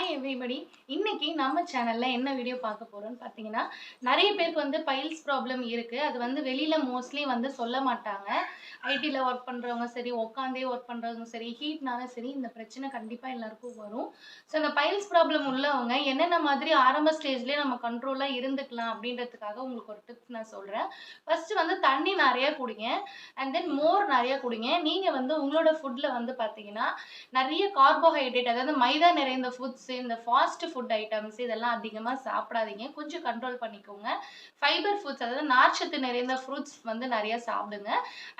Hi everybody. இன்னைக்கு நம்ம சேனல்ல என்ன வீடியோ பார்க்க போறோம்னு பார்த்தீங்கன்னா, நெறைய பேருக்கு பைல்ஸ் ப்ராப்ளம் இருக்கு. அது வெளியில மோஸ்ட்லி சொல்ல மாட்டாங்க. ஐடில ஒர்க் பண்றவங்க சரி, உட்காந்தே ஒர்க் பண்றவங்க சரி, ஹீட்னால சரி இந்த பிரச்சனை கண்டிப்பா எல்லாருக்கும் வரும். ஸோ இந்த பைல்ஸ் ப்ராப்ளம் உள்ளவங்க என்னென்ன மாதிரி ஆரம்ப ஸ்டேஜ்லயே நம்ம கண்ட்ரோலா இருந்துக்கலாம் அப்படின்றதுக்காக உங்களுக்கு ஒரு டிப்ஸ் நான் சொல்றேன். ஃபர்ஸ்ட் தண்ணி நெறைய குடிங்க. அண்ட் தென் மோர் நெறைய குடிங்க. நீங்க உங்களோட ஃபுட்ல பார்த்தீங்கன்னா, நெறைய கார்போஹைட்ரேட் அதாவது மைதா நிறைந்த ஃபுட்ஸ், இந்த ஃபாஸ்ட் ஃபுட் ஐட்டம்ஸ் இதெல்லாம் அதிகமா சாப்பிடாதீங்க. கொஞ்சம் கண்ட்ரோல் பண்ணிக்கோங்க. ஃபைபர் ஃபுட்ஸ் அதாவது நார்ச்சத்து நிறைந்த ஃப்ரூட்ஸ் நெறைய சாப்பிடுங்க.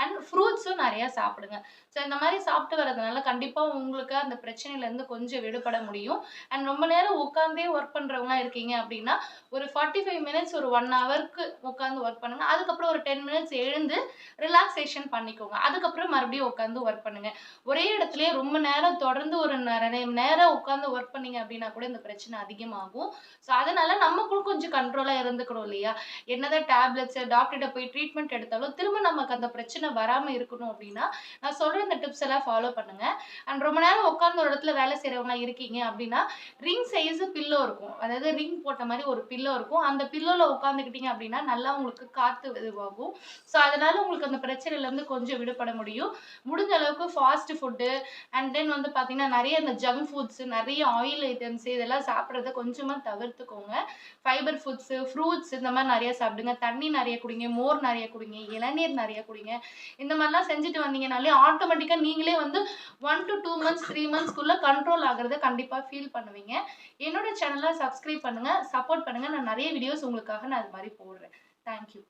அண்ட் ஃப்ரூட்ஸும் நெறைய சாப்பிடுங்க. ஸோ இந்த மாரி சாப்பிட்டு வரதுனால கண்டிப்பா உங்களுக்கு அந்த பிரச்சனையிலேருந்து கொஞ்சம் விடுபட முடியும். அண்ட் ரொம்ப நேரம் உட்கார்ந்தே ஒர்க் பண்றவங்களா இருக்கீங்க அப்படின்னா, ஒரு 45 மினிட்ஸ் ஒரு 1 ஹவருக்கு உட்கார்ந்து ஒர்க் பண்ணுங்க. அதுக்கப்புறம் ஒரு 10 மினிட்ஸ் எழுந்து ரிலாக்சேஷன் பண்ணிக்கோங்க. அதுக்கப்புறம் மறுபடியும் உட்கார்ந்து ஒர்க் பண்ணுங்க. ஒரே இடத்துலயே ரொம்ப நேரம் தொடர்ந்து ஒரு நிறைய நேரம் உட்கார்ந்து ஒர்க் பண்ணீங்க அப்படின்னா கூட இந்த பிரச்சனை அதிகமாகும். ஸோ அதனால நமக்கும் கொஞ்சம் கண்ட்ரோலா இருந்துக்கணும் இல்லையா? என்னதான் டேப்லெட்ஸ் டாக்டர்கிட்ட போய் ட்ரீட்மெண்ட் எடுத்தாலும் திரும்ப நமக்கு அந்த பிரச்சனை வராம இருக்கணும் அப்படின்னா, நான் சொல்ற இந்த டிப்ஸ் எல்லாம் ஃபாலோ பண்ணுங்க. அண்ட் ரொம்ப நேரம் உட்கார்ந்து ஒரு இடத்துல வேலை செய்றவங்களா இருக்கீங்க அப்படின்னா, ரிங் சைஸ் பில்லோ இருக்கும். அதாவது ரிங் போட்ட மாரி ஒரு பில்லோ இருக்கும். அந்த பில்லோல உட்கார்ந்துக்கிட்டீங்க அப்படின்னா, நல்லா உங்களுக்கு காத்து இதுவாகும். ஸோ அதனால உங்களுக்கு அந்த பிரச்சனையில இருந்து கொஞ்சம் விடுபட முடியும். முடிஞ்ச அளவுக்கு ஃபாஸ்ட் ஃபுட்டு அண்ட் தென் பார்த்தீங்கன்னா, நெறைய இந்த ஜங்க் ஃபுட்ஸ், நெறைய ஆயில் ஐட்டம்ஸ் இதெல்லாம் சாப்பிடுறத கொஞ்சமா தவிர்த்துக்கோங்க. ஃபைபர் ஃபுட்ஸ், ஃப்ரூட்ஸ் இந்த மாரி நெறைய சாப்பிடுங்க. தண்ணி நெறைய குடிங்க, மோர் நெறைய குடிங்க, இளநீர் நெறைய குடிங்க. இந்த மாரிலாம் செஞ்சுட்டு வந்தீங்கனாலே ஆட்டோமேட்டிக்கா நீங்களே 1 to 2 மந்த்ஸ், 3 மந்த்ஸ்க்குள்ள கண்ட்ரோல் ஆகுறத கண்டிப்பா ஃபீல் பண்ணுவீங்க. என்னோட சேனல சப்ஸ்கிரைப் பண்ணுங்க, சப்போர்ட் பண்ணுங்க. நான் நெறைய வீடியோஸ் உங்களுக்காக நான் அது மாரி போடுறேன். Thank you.